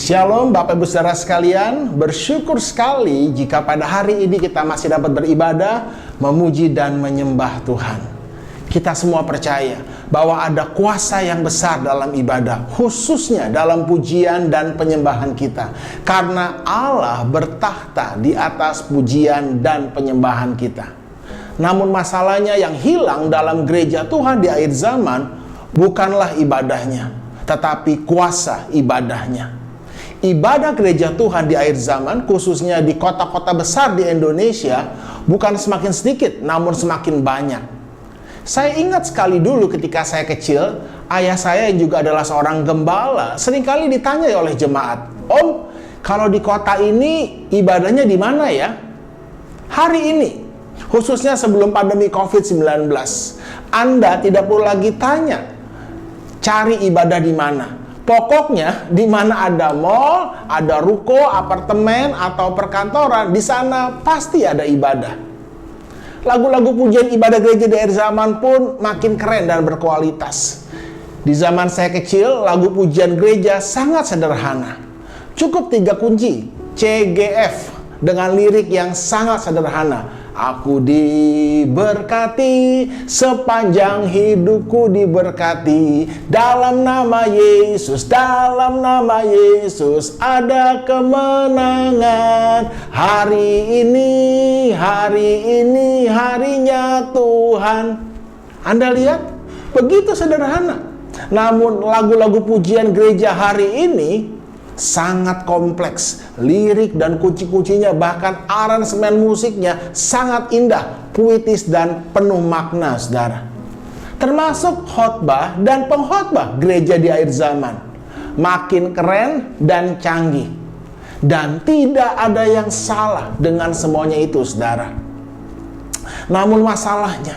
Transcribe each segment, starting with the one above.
Shalom Bapak Ibu Saudara sekalian, bersyukur sekali jika pada hari ini kita masih dapat beribadah, memuji dan menyembah Tuhan. Kita semua percaya bahwa ada kuasa yang besar dalam ibadah, khususnya dalam pujian dan penyembahan kita. Karena Allah bertahta di atas pujian dan penyembahan kita. Namun masalahnya yang hilang dalam gereja Tuhan di akhir zaman bukanlah ibadahnya, tetapi kuasa ibadahnya. Ibadah gereja Tuhan di akhir zaman, khususnya di kota-kota besar di Indonesia, bukan semakin sedikit, namun semakin banyak. Saya ingat sekali dulu ketika saya kecil, ayah saya yang juga adalah seorang gembala, seringkali ditanya oleh jemaat, "Om, kalau di kota ini ibadahnya di mana ya?" Hari ini, khususnya sebelum pandemi COVID-19, Anda tidak perlu lagi tanya, cari ibadah di mana. Pokoknya di mana ada mall, ada ruko, apartemen, atau perkantoran, di sana pasti ada ibadah. Lagu-lagu pujian ibadah gereja di akhir zaman pun makin keren dan berkualitas. Di zaman saya kecil, lagu pujian gereja sangat sederhana. Cukup 3 kunci, CGF, dengan lirik yang sangat sederhana. Aku diberkati, sepanjang hidupku diberkati. Dalam nama Yesus, dalam nama Yesus ada kemenangan. Hari ini harinya Tuhan. Anda lihat, begitu sederhana. Namun lagu-lagu pujian gereja hari ini sangat kompleks, lirik dan kunci-kuncinya, bahkan aransemen musiknya sangat indah, puitis dan penuh makna, saudara. Termasuk khotbah dan pengkhotbah gereja di akhir zaman, makin keren dan canggih. Dan tidak ada yang salah dengan semuanya itu, saudara. Namun masalahnya,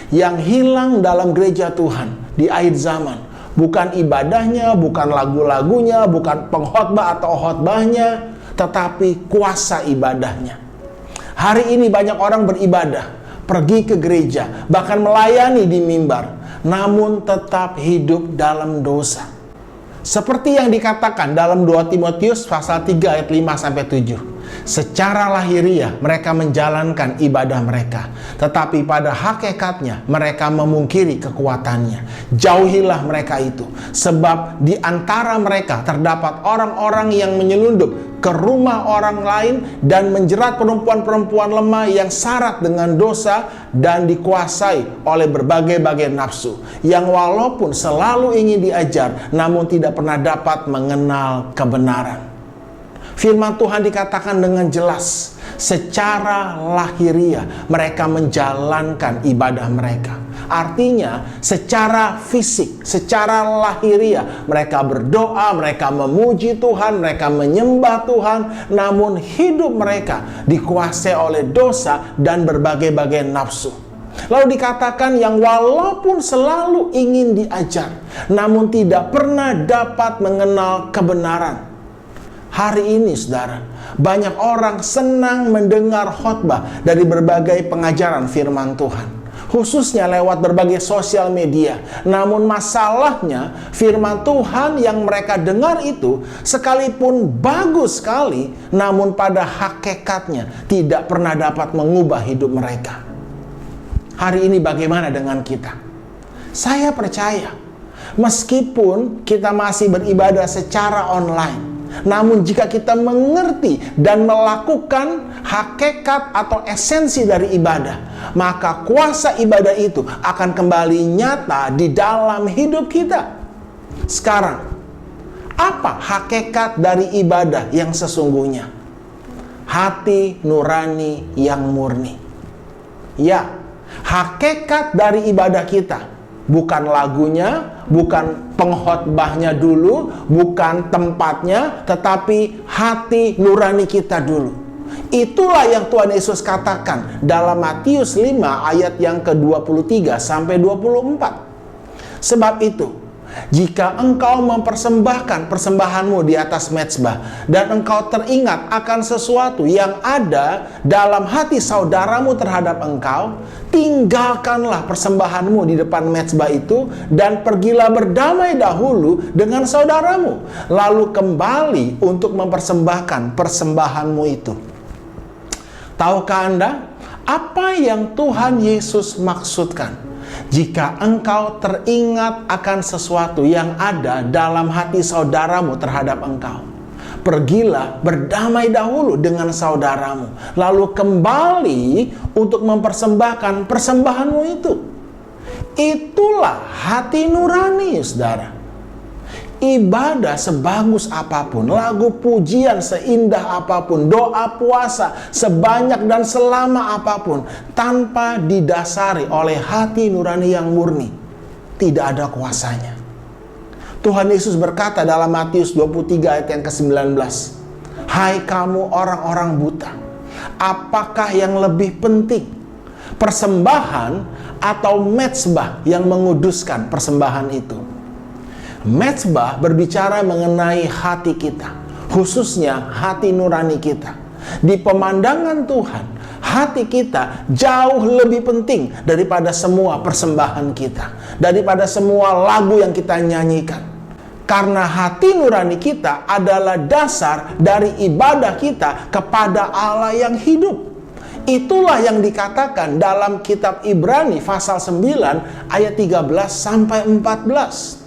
yang hilang dalam gereja Tuhan di akhir zaman bukan ibadahnya, bukan lagu-lagunya, bukan pengkhotbah atau khotbahnya, tetapi kuasa ibadahnya. Hari ini banyak orang beribadah, pergi ke gereja, bahkan melayani di mimbar, namun tetap hidup dalam dosa. Seperti yang dikatakan dalam 2 Timotius pasal 3 ayat 5-7. Secara lahiriah mereka menjalankan ibadah mereka, tetapi pada hakikatnya mereka memungkiri kekuatannya. Jauhilah mereka itu, sebab di antara mereka terdapat orang-orang yang menyelundup ke rumah orang lain dan menjerat perempuan-perempuan lemah yang syarat dengan dosa dan dikuasai oleh berbagai-bagai nafsu, yang walaupun selalu ingin diajar namun tidak pernah dapat mengenal kebenaran. Firman Tuhan dikatakan dengan jelas, secara lahiriah mereka menjalankan ibadah mereka. Artinya, secara fisik, secara lahiriah mereka berdoa, mereka memuji Tuhan, mereka menyembah Tuhan, namun hidup mereka dikuasai oleh dosa dan berbagai-bagai nafsu. Lalu dikatakan yang walaupun selalu ingin diajar, namun tidak pernah dapat mengenal kebenaran. Hari ini, saudara, banyak orang senang mendengar khotbah dari berbagai pengajaran firman Tuhan, khususnya lewat berbagai sosial media. Namun masalahnya, firman Tuhan yang mereka dengar itu sekalipun bagus sekali, namun pada hakikatnya tidak pernah dapat mengubah hidup mereka. Hari ini bagaimana dengan kita? Saya percaya, meskipun kita masih beribadah secara online, namun jika kita mengerti dan melakukan hakikat atau esensi dari ibadah, maka kuasa ibadah itu akan kembali nyata di dalam hidup kita. Sekarang, apa hakikat dari ibadah yang sesungguhnya? Hati nurani yang murni. Ya, hakikat dari ibadah kita bukan lagunya, bukan pengkhotbahnya dulu, bukan tempatnya, tetapi hati nurani kita dulu. Itulah yang Tuhan Yesus katakan dalam Matius 5 ayat yang ke-23 sampai 24. Sebab itu, jika engkau mempersembahkan persembahanmu di atas mezbah dan engkau teringat akan sesuatu yang ada dalam hati saudaramu terhadap engkau, tinggalkanlah persembahanmu di depan mezbah itu dan pergilah berdamai dahulu dengan saudaramu, lalu kembali untuk mempersembahkan persembahanmu itu. Tahukah Anda apa yang Tuhan Yesus maksudkan? Jika engkau teringat akan sesuatu yang ada dalam hati saudaramu terhadap engkau, pergilah berdamai dahulu dengan saudaramu, lalu kembali untuk mempersembahkan persembahanmu itu. Itulah hati nurani, saudara. Ibadah sebagus apapun, lagu pujian seindah apapun, doa puasa sebanyak dan selama apapun, tanpa didasari oleh hati nurani yang murni, tidak ada kuasanya. Tuhan Yesus berkata dalam Matius 23 ayat yang ke-19, "Hai kamu orang-orang buta, apakah yang lebih penting, persembahan atau mezbah yang menguduskan persembahan itu?" Mezbah berbicara mengenai hati kita, khususnya hati nurani kita. Di pemandangan Tuhan, hati kita jauh lebih penting daripada semua persembahan kita, daripada semua lagu yang kita nyanyikan. Karena hati nurani kita adalah dasar dari ibadah kita kepada Allah yang hidup. Itulah yang dikatakan dalam kitab Ibrani pasal 9 ayat 13 sampai 14.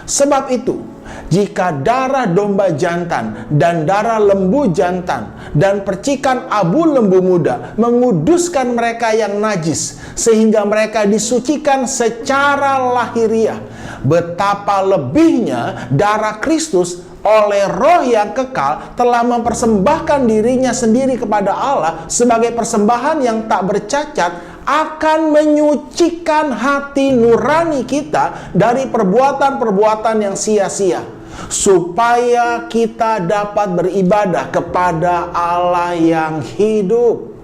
Sebab itu, jika darah domba jantan dan darah lembu jantan dan percikan abu lembu muda menguduskan mereka yang najis, sehingga mereka disucikan secara lahiriah, betapa lebihnya darah Kristus oleh Roh yang kekal telah mempersembahkan dirinya sendiri kepada Allah sebagai persembahan yang tak bercacat, akan menyucikan hati nurani kita dari perbuatan-perbuatan yang sia-sia, supaya kita dapat beribadah kepada Allah yang hidup.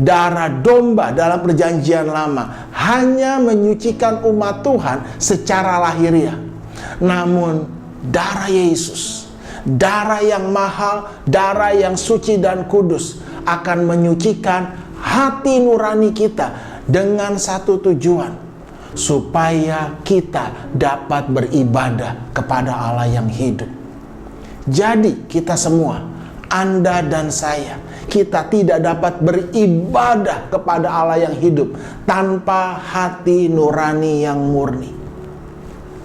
Darah domba dalam perjanjian lama hanya menyucikan umat Tuhan secara lahiriah. Namun darah Yesus, darah yang mahal, darah yang suci dan kudus, akan menyucikan hati nurani kita dengan satu tujuan, supaya kita dapat beribadah kepada Allah yang hidup. Jadi kita semua, Anda dan saya, kita tidak dapat beribadah kepada Allah yang hidup tanpa hati nurani yang murni.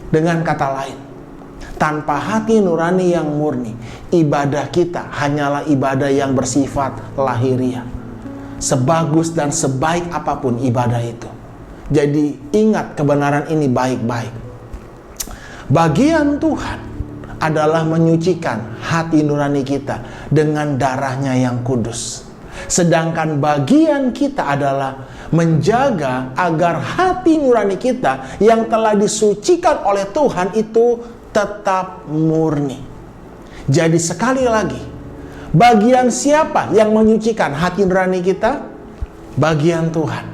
Dengan kata lain, tanpa hati nurani yang murni, ibadah kita hanyalah ibadah yang bersifat lahiriah. Sebagus dan sebaik apapun ibadah itu. Jadi ingat kebenaran ini baik-baik. Bagian Tuhan adalah menyucikan hati nurani kita dengan darahnya yang kudus. Sedangkan bagian kita adalah menjaga agar hati nurani kita yang telah disucikan oleh Tuhan itu tetap murni. Jadi sekali lagi, bagian siapa yang menyucikan hati nurani kita? Bagian Tuhan.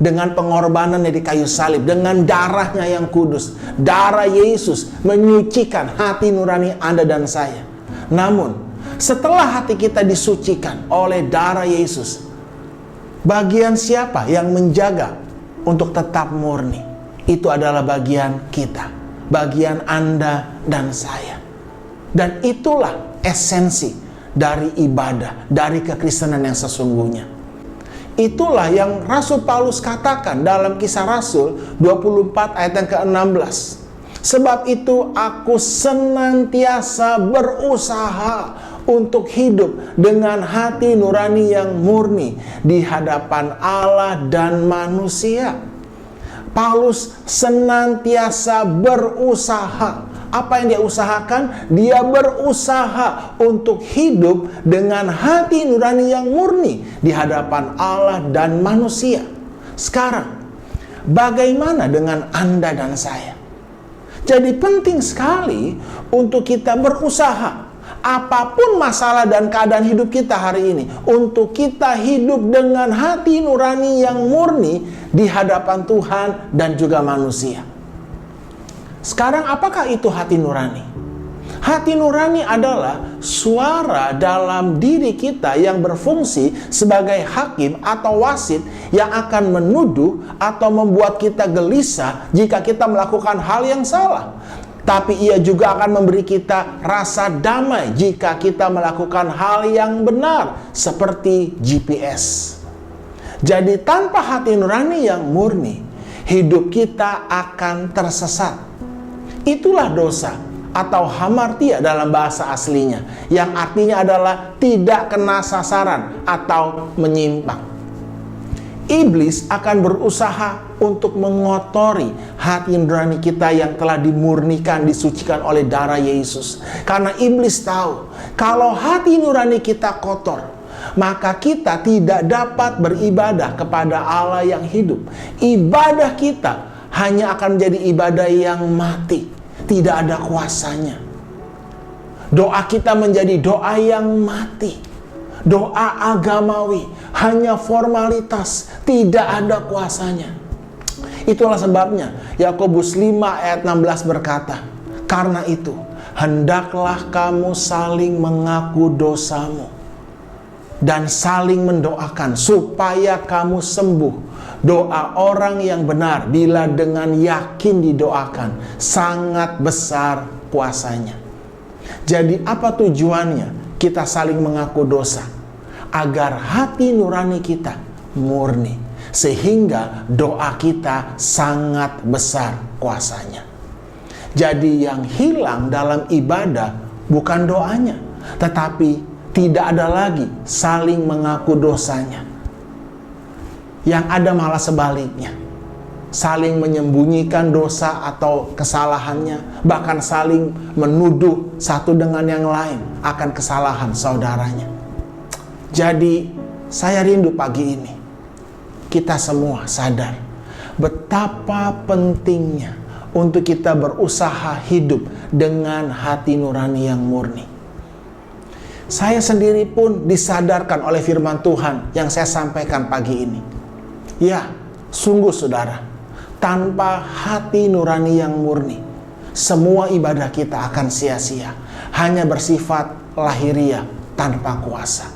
Dengan pengorbanan di kayu salib, dengan darahnya yang kudus. Darah Yesus menyucikan hati nurani Anda dan saya. Namun, setelah hati kita disucikan oleh darah Yesus, bagian siapa yang menjaga untuk tetap murni? Itu adalah bagian kita. Bagian Anda dan saya. Dan itulah esensi dari ibadah, dari kekristenan yang sesungguhnya. Itulah yang Rasul Paulus katakan dalam Kisah Rasul 24 ayat yang ke-16. Sebab itu aku senantiasa berusaha untuk hidup dengan hati nurani yang murni di hadapan Allah dan manusia. Paulus senantiasa berusaha. Apa yang dia usahakan? Dia berusaha untuk hidup dengan hati nurani yang murni di hadapan Allah dan manusia. Sekarang, bagaimana dengan Anda dan saya? Jadi penting sekali untuk kita berusaha, apapun masalah dan keadaan hidup kita hari ini, untuk kita hidup dengan hati nurani yang murni di hadapan Tuhan dan juga manusia. Sekarang apakah itu hati nurani? Hati nurani adalah suara dalam diri kita yang berfungsi sebagai hakim atau wasit yang akan menuduh atau membuat kita gelisah jika kita melakukan hal yang salah. Tapi ia juga akan memberi kita rasa damai jika kita melakukan hal yang benar, seperti GPS. Jadi tanpa hati nurani yang murni, hidup kita akan tersesat. Itulah dosa atau hamartia dalam bahasa aslinya, yang artinya adalah tidak kena sasaran atau menyimpang. Iblis akan berusaha untuk mengotori hati nurani kita yang telah dimurnikan, disucikan oleh darah Yesus. Karena iblis tahu, kalau hati nurani kita kotor, maka kita tidak dapat beribadah kepada Allah yang hidup. Ibadah kita hanya akan menjadi ibadah yang mati, tidak ada kuasanya. Doa kita menjadi doa yang mati. Doa agamawi, hanya formalitas, tidak ada kuasanya. Itulah sebabnya Yakobus 5 ayat 16 berkata, karena itu, hendaklah kamu saling mengaku dosamu dan saling mendoakan supaya kamu sembuh. Doa orang yang benar bila dengan yakin didoakan, sangat besar kuasanya. Jadi apa tujuannya kita saling mengaku dosa? Agar hati nurani kita murni, sehingga doa kita sangat besar kuasanya. Jadi yang hilang dalam ibadah bukan doanya, tetapi tidak ada lagi saling mengaku dosanya. Yang ada malah sebaliknya, saling menyembunyikan dosa atau kesalahannya, bahkan saling menuduh satu dengan yang lain akan kesalahan saudaranya. Jadi saya rindu pagi ini kita semua sadar betapa pentingnya untuk kita berusaha hidup dengan hati nurani yang murni. Saya sendiri pun disadarkan oleh firman Tuhan yang saya sampaikan pagi ini. Ya, sungguh saudara, tanpa hati nurani yang murni, semua ibadah kita akan sia-sia, hanya bersifat lahiriah tanpa kuasa.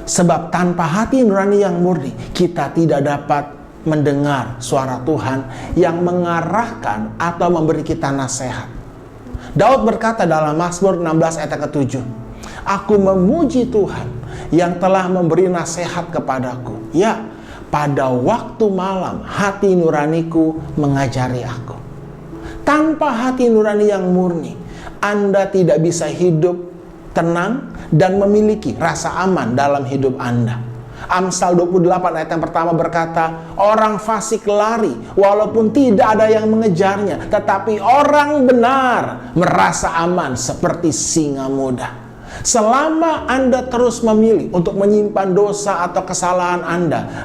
Sebab tanpa hati nurani yang murni, kita tidak dapat mendengar suara Tuhan yang mengarahkan atau memberi kita nasihat. Daud berkata dalam Mazmur 16 ayat ke-7, aku memuji Tuhan yang telah memberi nasihat kepadaku. Ya, pada waktu malam hati nuraniku mengajari aku. Tanpa hati nurani yang murni, Anda tidak bisa hidup tenang dan memiliki rasa aman dalam hidup Anda. Amsal 28 ayat yang pertama berkata, orang fasik lari walaupun tidak ada yang mengejarnya, tetapi orang benar merasa aman seperti singa muda. Selama Anda terus memilih untuk menyimpan dosa atau kesalahan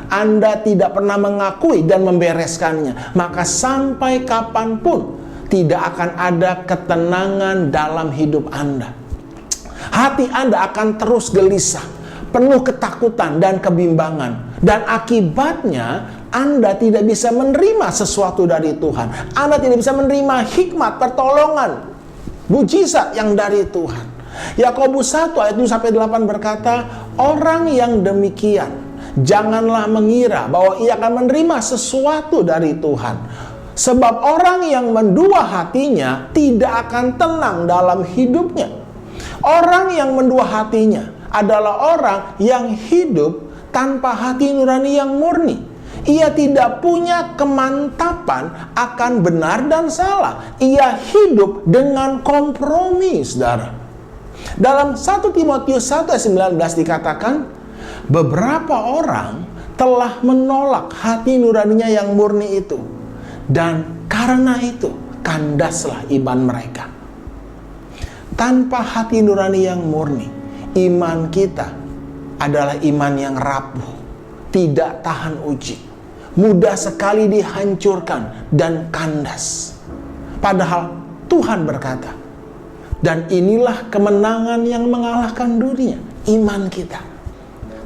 Anda tidak pernah mengakui dan membereskannya, maka sampai kapanpun tidak akan ada ketenangan dalam hidup Anda. Hati Anda akan terus gelisah, penuh ketakutan dan kebimbangan. Dan akibatnya Anda tidak bisa menerima sesuatu dari Tuhan. Anda tidak bisa menerima hikmat, pertolongan, mujizat yang dari Tuhan. Yakobus 1 ayat 7-8 berkata, orang yang demikian janganlah mengira bahwa ia akan menerima sesuatu dari Tuhan. Sebab orang yang mendua hatinya tidak akan tenang dalam hidupnya. Orang yang mendua hatinya adalah orang yang hidup tanpa hati nurani yang murni. Ia tidak punya kemantapan akan benar dan salah. Ia hidup dengan kompromi, saudara. Dalam 1 Timotius 1 ayat 19 dikatakan, beberapa orang telah menolak hati nuraninya yang murni itu, dan karena itu kandaslah iman mereka. Tanpa hati nurani yang murni, iman kita adalah iman yang rapuh, tidak tahan uji, mudah sekali dihancurkan dan kandas. Padahal Tuhan berkata, dan inilah kemenangan yang mengalahkan dunia, iman kita.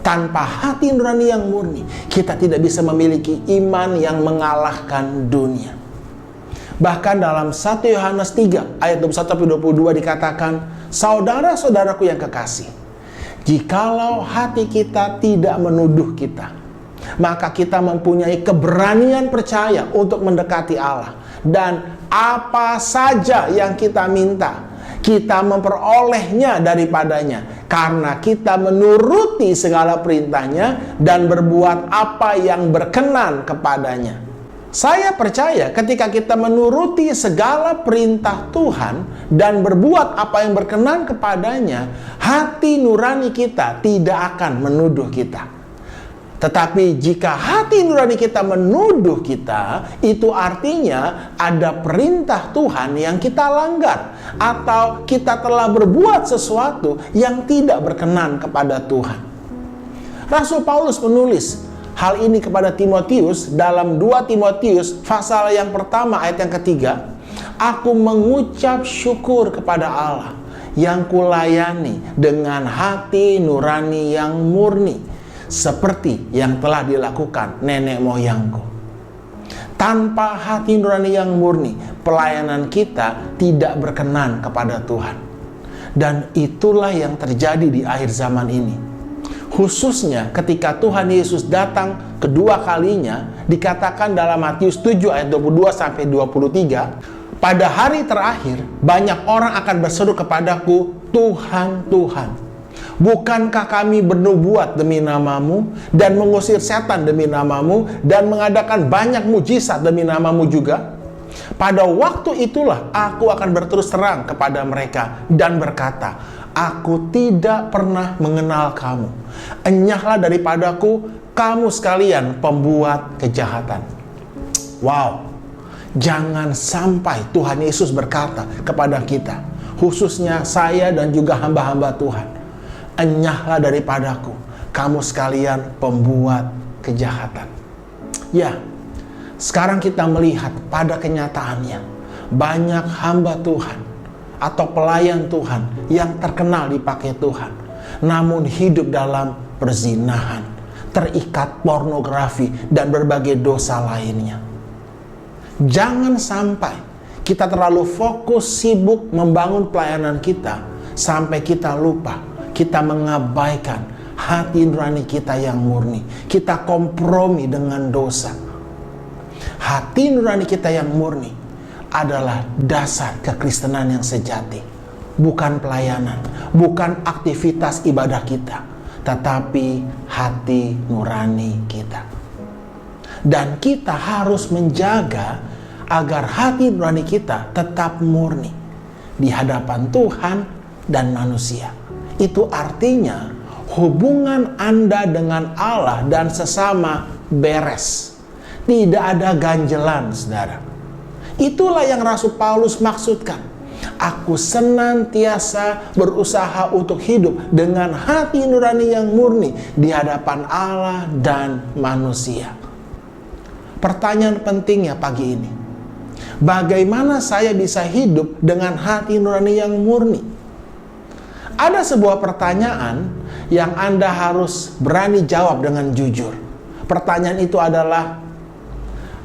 Tanpa hati nurani yang murni, kita tidak bisa memiliki iman yang mengalahkan dunia. Bahkan dalam 1 Yohanes 3 ayat 21-22 dikatakan, saudara-saudaraku yang kekasih, jikalau hati kita tidak menuduh kita, maka kita mempunyai keberanian percaya untuk mendekati Allah. Dan apa saja yang kita minta, kita memperolehnya daripadanya, karena kita menuruti segala perintahnya dan berbuat apa yang berkenan kepadanya. Saya percaya ketika kita menuruti segala perintah Tuhan dan berbuat apa yang berkenan kepadanya, hati nurani kita tidak akan menuduh kita. Tetapi jika hati nurani kita menuduh kita, itu artinya ada perintah Tuhan yang kita langgar, atau kita telah berbuat sesuatu yang tidak berkenan kepada Tuhan. Rasul Paulus menulis hal ini kepada Timotius dalam 2 Timotius pasal yang pertama ayat yang ketiga. Aku mengucap syukur kepada Allah yang kulayani dengan hati nurani yang murni, seperti yang telah dilakukan nenek moyangku. Tanpa hati nurani yang murni, pelayanan kita tidak berkenan kepada Tuhan. Dan itulah yang terjadi di akhir zaman ini. Khususnya ketika Tuhan Yesus datang kedua kalinya, dikatakan dalam Matius 7 ayat 22-23, pada hari terakhir banyak orang akan berseru kepadaku, Tuhan, Tuhan, bukankah kami bernubuat demi namamu dan mengusir setan demi namamu dan mengadakan banyak mujizat demi namamu juga? Pada waktu itulah aku akan berterus terang kepada mereka dan berkata, aku tidak pernah mengenal kamu. Enyahlah daripadaku, kamu sekalian pembuat kejahatan. Wow. Jangan sampai Tuhan Yesus berkata kepada kita, khususnya saya dan juga hamba-hamba Tuhan, enyahlah daripadaku, kamu sekalian pembuat kejahatan. Ya, sekarang kita melihat pada kenyataannya, banyak hamba Tuhan atau pelayan Tuhan yang terkenal dipakai Tuhan, namun hidup dalam perzinahan, terikat pornografi, dan berbagai dosa lainnya. Jangan sampai kita terlalu fokus sibuk membangun pelayanan kita sampai kita lupa, kita mengabaikan hati nurani kita yang murni. Kita kompromi dengan dosa. Hati nurani kita yang murni adalah dasar kekristenan yang sejati. Bukan pelayanan, bukan aktivitas ibadah kita, tetapi hati nurani kita. Dan kita harus menjaga agar hati nurani kita tetap murni di hadapan Tuhan dan manusia. Itu artinya hubungan Anda dengan Allah dan sesama beres. Tidak ada ganjelan, saudara. Itulah yang Rasul Paulus maksudkan. Aku senantiasa berusaha untuk hidup dengan hati nurani yang murni di hadapan Allah dan manusia. Pertanyaan pentingnya pagi ini, bagaimana saya bisa hidup dengan hati nurani yang murni? Ada sebuah pertanyaan yang Anda harus berani jawab dengan jujur. Pertanyaan itu adalah,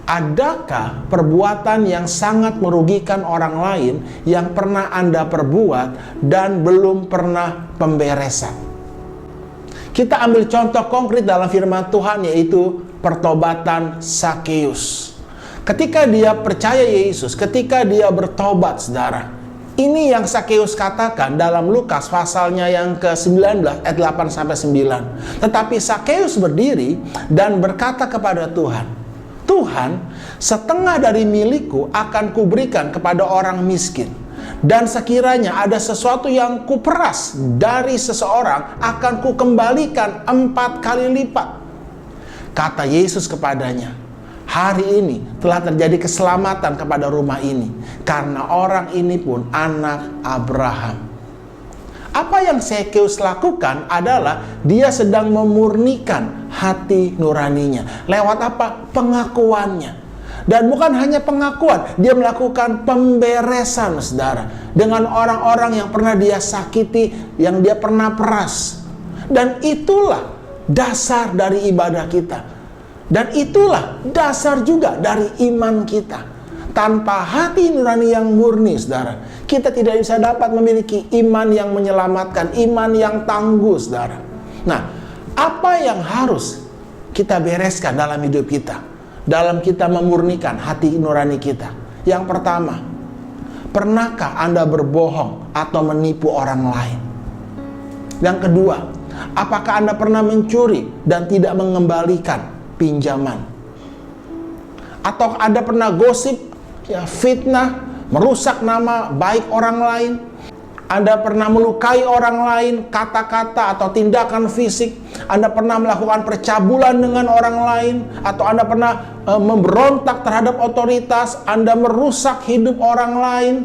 adakah perbuatan yang sangat merugikan orang lain yang pernah Anda perbuat dan belum pernah pemberesan? Kita ambil contoh konkret dalam firman Tuhan, yaitu pertobatan Sakeus. Ketika dia percaya Yesus, ketika dia bertobat, saudara, ini yang Sakeus katakan dalam Lukas pasalnya yang ke-19 ayat 8-9. Tetapi Sakeus berdiri dan berkata kepada Tuhan, Tuhan, setengah dari milikku akan kuberikan kepada orang miskin. Dan sekiranya ada sesuatu yang kuperas dari seseorang, akan kukembalikan 4 kali lipat. Kata Yesus kepadanya, hari ini telah terjadi keselamatan kepada rumah ini, karena orang ini pun anak Abraham. Apa yang Sakeus lakukan adalah dia sedang memurnikan hati nuraninya. Lewat apa? Pengakuannya. Dan bukan hanya pengakuan, dia melakukan pemberesan, saudara, dengan orang-orang yang pernah dia sakiti, yang dia pernah peras. Dan itulah dasar dari ibadah kita. Dan itulah dasar juga dari iman kita. Tanpa hati nurani yang murni, saudara, kita tidak bisa dapat memiliki iman yang menyelamatkan, iman yang tangguh, saudara. Nah, apa yang harus kita bereskan dalam hidup kita, dalam kita memurnikan hati nurani kita? Yang pertama, pernahkah Anda berbohong atau menipu orang lain? Yang kedua, apakah Anda pernah mencuri dan tidak mengembalikan pinjaman? Atau Anda pernah gosip, fitnah, merusak nama baik orang lain? Anda pernah melukai orang lain, kata-kata atau tindakan fisik? Anda pernah melakukan percabulan dengan orang lain? Atau Anda pernah memberontak terhadap otoritas? Anda merusak hidup orang lain?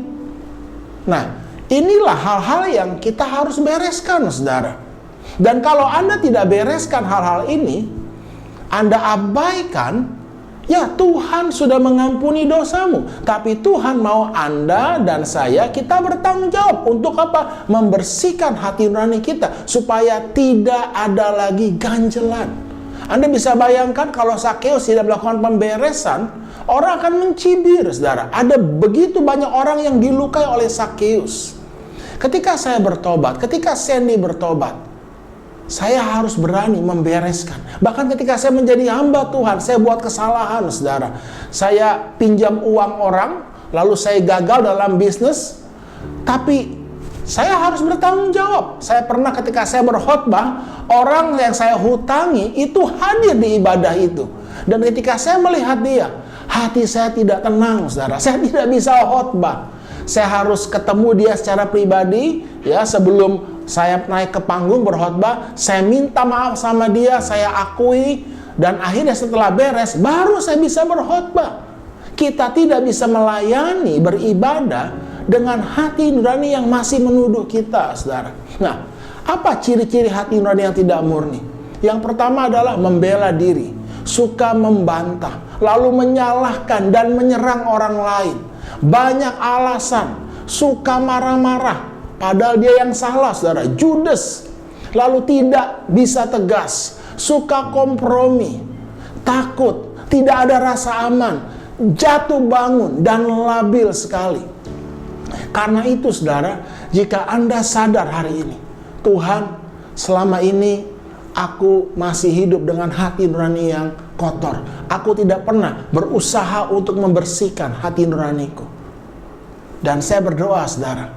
Nah, inilah hal-hal yang kita harus bereskan, saudara. Dan kalau Anda tidak bereskan hal-hal ini, Anda abaikan, ya Tuhan sudah mengampuni dosamu. Tapi Tuhan mau Anda dan saya, kita bertanggung jawab. Untuk apa? Membersihkan hati nurani kita, supaya tidak ada lagi ganjelan. Anda bisa bayangkan kalau Sakeus tidak melakukan pemberesan, orang akan mencibir, saudara. Ada begitu banyak orang yang dilukai oleh Sakeus. Ketika saya bertobat, ketika Sandy bertobat, saya harus berani membereskan. Bahkan ketika saya menjadi hamba Tuhan, saya buat kesalahan, saudara. Saya pinjam uang orang, lalu saya gagal dalam bisnis, tapi saya harus bertanggung jawab. Saya pernah ketika saya berkhotbah, orang yang saya hutangi itu hadir di ibadah itu. Dan ketika saya melihat dia, hati saya tidak tenang, saudara. Saya tidak bisa khotbah. Saya harus ketemu dia secara pribadi, ya, sebelum saya naik ke panggung berkhotbah. Saya minta maaf sama dia, saya akui, dan akhirnya setelah beres, baru saya bisa berkhotbah. Kita tidak bisa melayani, beribadah dengan hati nurani yang masih menuduh kita, saudara. Nah, apa ciri-ciri hati nurani yang tidak murni? Yang pertama adalah membela diri, suka membantah, lalu menyalahkan dan menyerang orang lain. Banyak alasan, suka marah-marah, padahal dia yang salah, saudara. Judes, lalu tidak bisa tegas, suka kompromi, takut, tidak ada rasa aman, jatuh bangun, dan labil sekali. Karena itu, saudara, jika Anda sadar hari ini, Tuhan, selama ini aku masih hidup dengan hati nurani yang kotor. Aku tidak pernah berusaha untuk membersihkan hati nuraniku. Dan saya berdoa, saudara,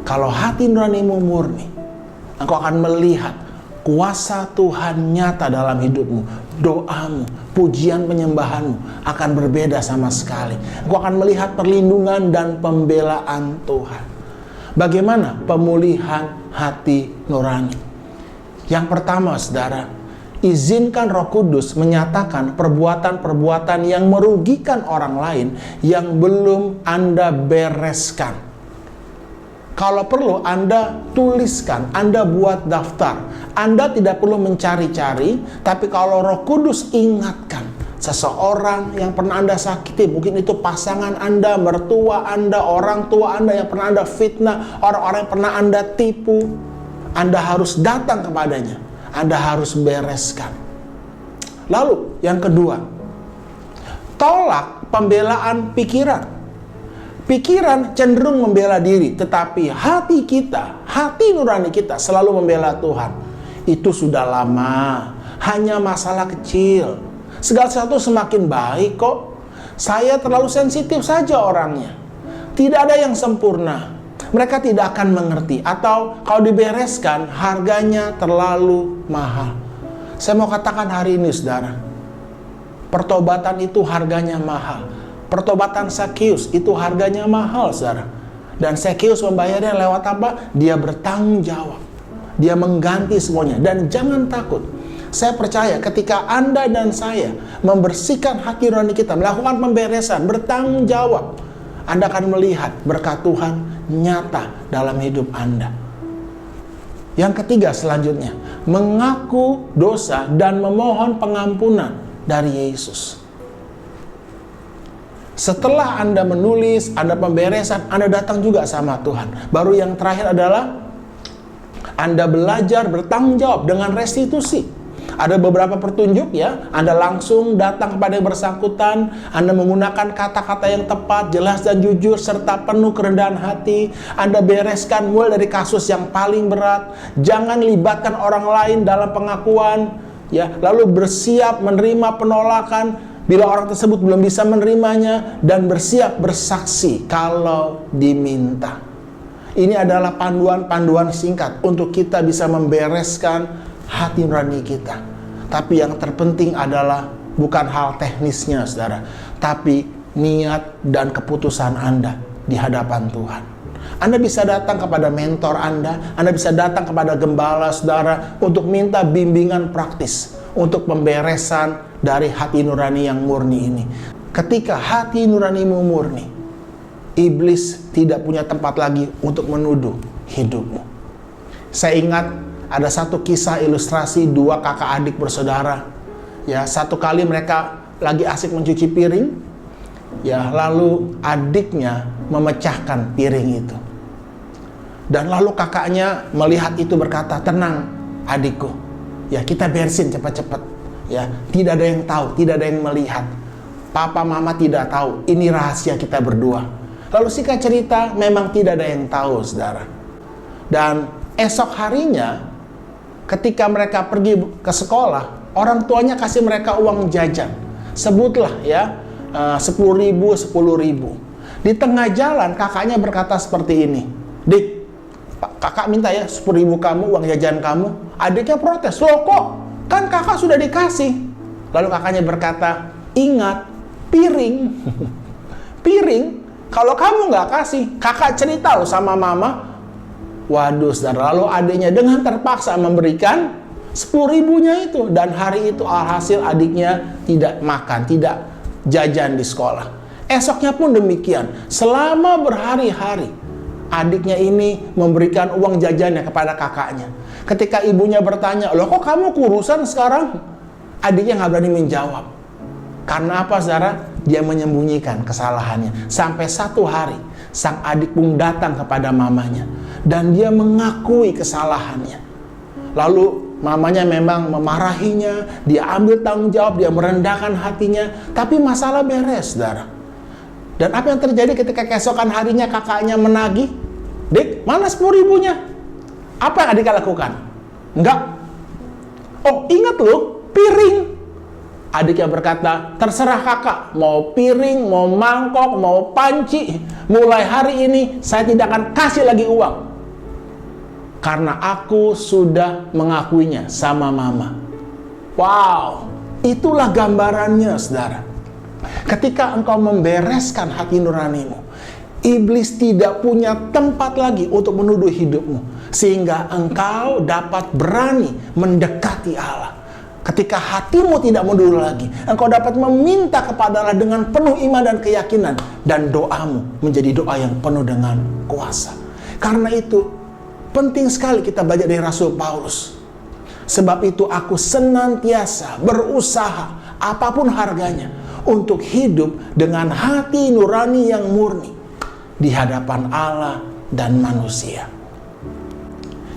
kalau hati nuranimu murni, engkau akan melihat kuasa Tuhan nyata dalam hidupmu. Doamu, pujian penyembahanmu akan berbeda sama sekali. Engkau akan melihat perlindungan dan pembelaan Tuhan. Bagaimana pemulihan hati nurani? Yang pertama, saudara, izinkan Roh Kudus menyatakan perbuatan-perbuatan yang merugikan orang lain yang belum Anda bereskan. Kalau perlu Anda tuliskan, Anda buat daftar. Anda tidak perlu mencari-cari, tapi kalau Roh Kudus ingatkan seseorang yang pernah Anda sakiti, mungkin itu pasangan Anda, mertua Anda, orang tua Anda yang pernah Anda fitnah, orang-orang yang pernah Anda tipu, Anda harus datang kepadanya. Anda harus bereskan. Lalu yang kedua, tolak pembelaan pikiran. Pikiran cenderung membela diri, tetapi hati kita, hati nurani kita selalu membela Tuhan. Itu sudah lama, hanya masalah kecil. Segala sesuatu semakin baik kok. Saya terlalu sensitif saja orangnya. Tidak ada yang sempurna. Mereka tidak akan mengerti, atau kalau dibereskan harganya terlalu mahal. Saya mau katakan hari ini, saudara, pertobatan itu harganya mahal. Pertobatan Sakeus itu harganya mahal, saudara. Dan Sakeus membayarnya lewat apa? Dia bertanggung jawab. Dia mengganti semuanya. Dan jangan takut. Saya percaya ketika Anda dan saya membersihkan hati nurani kita, melakukan pemberesan, bertanggung jawab, Anda akan melihat berkat Tuhan nyata dalam hidup Anda. Yang ketiga selanjutnya, mengaku dosa dan memohon pengampunan dari Yesus. Setelah Anda menulis, Anda pemberesan, Anda datang juga sama Tuhan. Baru yang terakhir adalah Anda belajar bertanggung jawab dengan restitusi. Ada beberapa petunjuk ya. Anda langsung datang kepada yang bersangkutan, Anda menggunakan kata-kata yang tepat, jelas dan jujur, serta penuh kerendahan hati. Anda bereskan mulai dari kasus yang paling berat. Jangan libatkan orang lain dalam pengakuan, ya. Lalu bersiap menerima penolakan bila orang tersebut belum bisa menerimanya, dan bersiap bersaksi kalau diminta. Ini adalah panduan-panduan singkat untuk kita bisa membereskan hati nurani kita. Tapi yang terpenting adalah bukan hal teknisnya, saudara, tapi niat dan keputusan Anda di hadapan Tuhan. Anda bisa datang kepada mentor Anda bisa datang kepada gembala saudara untuk minta bimbingan praktis untuk pemberesan dari hati nurani yang murni ini. Ketika hati nuranimu murni, iblis tidak punya tempat lagi untuk menuduh hidupmu. Saya ingat ada satu kisah ilustrasi dua kakak adik bersaudara. Ya, satu kali mereka lagi asik mencuci piring, ya, lalu adiknya memecahkan piring itu. Dan lalu kakaknya melihat itu berkata, "Tenang, adikku. Ya, kita beresin cepat-cepat. Ya, tidak ada yang tahu, tidak ada yang melihat. Papa mama tidak tahu. Ini rahasia kita berdua." Lalu singkat cerita, memang tidak ada yang tahu, saudara. Dan esok harinya, ketika mereka pergi ke sekolah, orang tuanya kasih mereka uang jajan. Sebutlah ya, 10.000. Di tengah jalan, kakaknya berkata seperti ini, "Dik, kakak minta ya 10.000 kamu, uang jajan kamu." Adiknya protes, "Loh kok? Kan kakak sudah dikasih." Lalu kakaknya berkata, "Ingat, piring. Piring, kalau kamu nggak kasih, kakak cerita loh sama mama." Waduh, saudara, lalu adiknya dengan terpaksa memberikan 10.000-nya itu. Dan hari itu alhasil adiknya tidak makan, tidak jajan di sekolah. Esoknya pun demikian. Selama berhari-hari, adiknya ini memberikan uang jajannya kepada kakaknya. Ketika ibunya bertanya, "Loh kok kamu kurusan sekarang?" Adiknya nggak berani menjawab. Karena apa, saudara? Dia menyembunyikan kesalahannya. Sampai satu hari, sang adik pun datang kepada mamanya. Dan dia mengakui kesalahannya. Lalu mamanya memang memarahinya. Dia ambil tanggung jawab, dia merendahkan hatinya. Tapi masalah beres, saudara. Dan apa yang terjadi ketika keesokan harinya kakaknya menagih? "Dik, mana 10.000-nya?" Apa yang adiknya lakukan? "Enggak." "Oh, ingat loh, piring." Adiknya berkata, "Terserah kakak, mau piring, mau mangkok, mau panci, mulai hari ini saya tidak akan kasih lagi uang. Karena aku sudah mengakuinya sama mama." Wow, itulah gambarannya, saudara. Ketika engkau membereskan hati nuranimu, iblis tidak punya tempat lagi untuk menuduh hidupmu. Sehingga engkau dapat berani mendekati Allah. Ketika hatimu tidak mundur lagi, engkau dapat meminta kepada Allah dengan penuh iman dan keyakinan. Dan doamu menjadi doa yang penuh dengan kuasa. Karena itu, penting sekali kita belajar dari Rasul Paulus. "Sebab itu aku senantiasa berusaha, apapun harganya, untuk hidup dengan hati nurani yang murni di hadapan Allah dan manusia."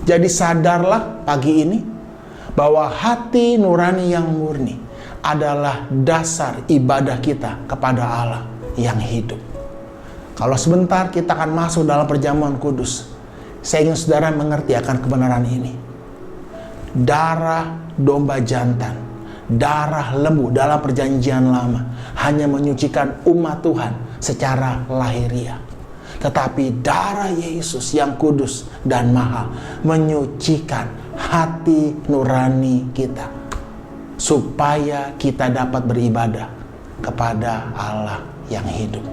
Jadi sadarlah pagi ini, bahwa hati nurani yang murni adalah dasar ibadah kita kepada Allah yang hidup. Kalau sebentar kita akan masuk dalam perjamuan kudus, saya ingin saudara mengerti akan kebenaran ini. Darah domba jantan, darah lembu dalam perjanjian lama hanya menyucikan umat Tuhan secara lahiriah. Tetapi darah Yesus yang kudus dan mahal menyucikan hati nurani kita, supaya kita dapat beribadah kepada Allah yang hidup.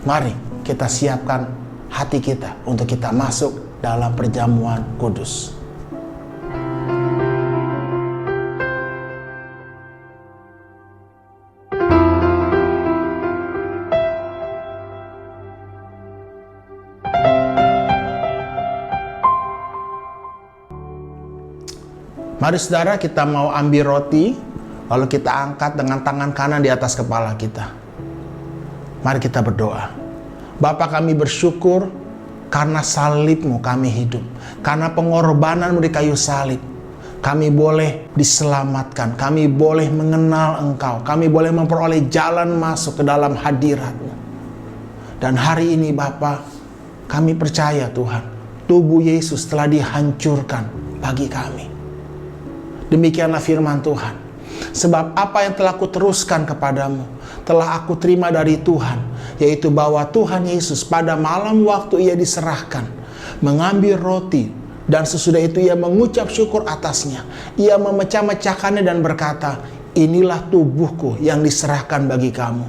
Mari kita siapkan hati kita untuk kita masuk dalam perjamuan kudus. Mari saudara, kita mau ambil roti, lalu kita angkat dengan tangan kanan di atas kepala kita. Mari kita berdoa. Bapa, kami bersyukur karena salib-Mu kami hidup. Karena pengorbanan-Mu di kayu salib, Kami boleh diselamatkan, kami boleh mengenal Engkau, kami boleh memperoleh jalan masuk ke dalam hadirat-Mu. Dan hari ini Bapa, kami percaya Tuhan, tubuh Yesus telah dihancurkan bagi kami. Demikianlah firman Tuhan. Sebab apa yang telah kuteruskan kepadamu, telah aku terima dari Tuhan, yaitu bahwa Tuhan Yesus pada malam waktu Ia diserahkan, mengambil roti, dan sesudah itu Ia mengucap syukur atasnya. Ia memecah-mecahkannya dan berkata, inilah tubuhku yang diserahkan bagi kamu.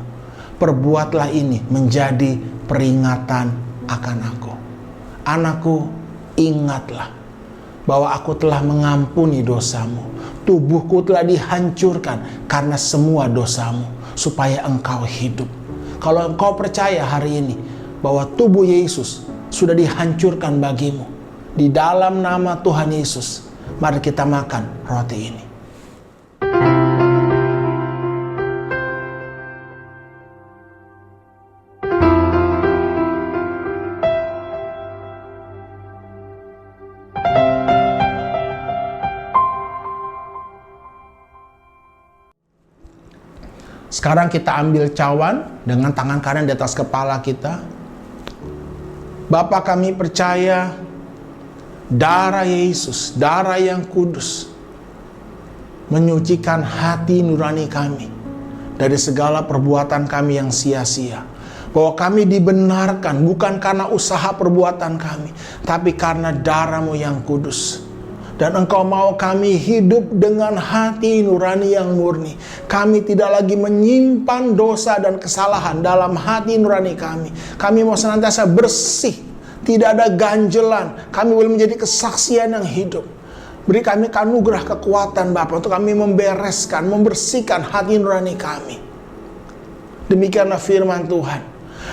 Perbuatlah ini menjadi peringatan akan aku. Anakku, ingatlah bahwa aku telah mengampuni dosamu. Tubuhku telah dihancurkan karena semua dosamu, supaya engkau hidup. Kalau engkau percaya hari ini bahwa tubuh Yesus sudah dihancurkan bagimu, di dalam nama Tuhan Yesus, mari kita makan roti ini. Sekarang kita ambil cawan dengan tangan kanan di atas kepala kita. Bapa, kami percaya darah Yesus, darah yang kudus, menyucikan hati nurani kami dari segala perbuatan kami yang sia-sia. Bahwa kami dibenarkan bukan karena usaha perbuatan kami, tapi karena darah-Mu yang kudus. Dan Engkau mau kami hidup dengan hati nurani yang murni. Kami tidak lagi menyimpan dosa dan kesalahan dalam hati nurani kami. Kami mau senantiasa bersih, tidak ada ganjelan. Kami boleh menjadi kesaksian yang hidup. Beri kami anugerah kekuatan Bapa untuk kami membereskan, membersihkan hati nurani kami. Demikianlah firman Tuhan.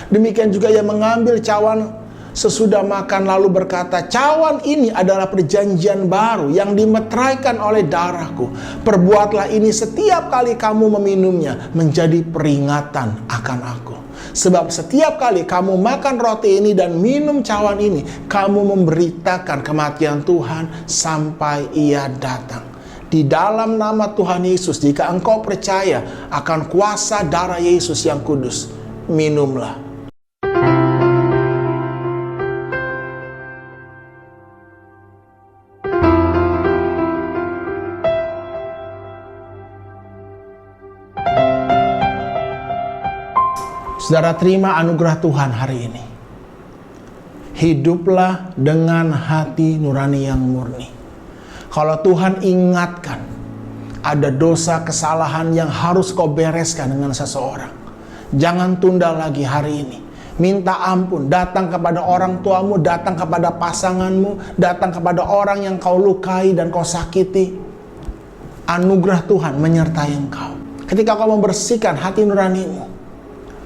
Demikian juga Ia mengambil cawan sesudah makan lalu berkata, cawan ini adalah perjanjian baru yang dimeteraikan oleh darahku. Perbuatlah ini setiap kali kamu meminumnya menjadi peringatan akan aku. Sebab setiap kali kamu makan roti ini dan minum cawan ini, kamu memberitakan kematian Tuhan sampai Ia datang. Di dalam nama Tuhan Yesus, jika engkau percaya akan kuasa darah Yesus yang kudus, minumlah. Saudara, terima anugerah Tuhan hari ini. Hiduplah dengan hati nurani yang murni. Kalau Tuhan ingatkan, ada dosa kesalahan yang harus kau bereskan dengan seseorang, jangan tunda lagi hari ini. Minta ampun, datang kepada orang tuamu, datang kepada pasanganmu, datang kepada orang yang kau lukai dan kau sakiti. Anugerah Tuhan menyertai engkau. Ketika kau membersihkan hati nuranimu,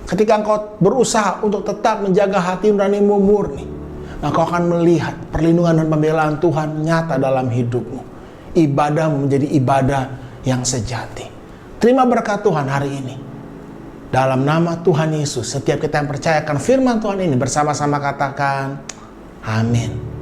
ketika engkau berusaha untuk tetap menjaga hati nuranimu murni, engkau akan melihat perlindungan dan pembelaan Tuhan nyata dalam hidupmu. Ibadahmu menjadi ibadah yang sejati. Terima berkat Tuhan hari ini. Dalam nama Tuhan Yesus, setiap kita yang percayakan firman Tuhan ini bersama-sama katakan, amin.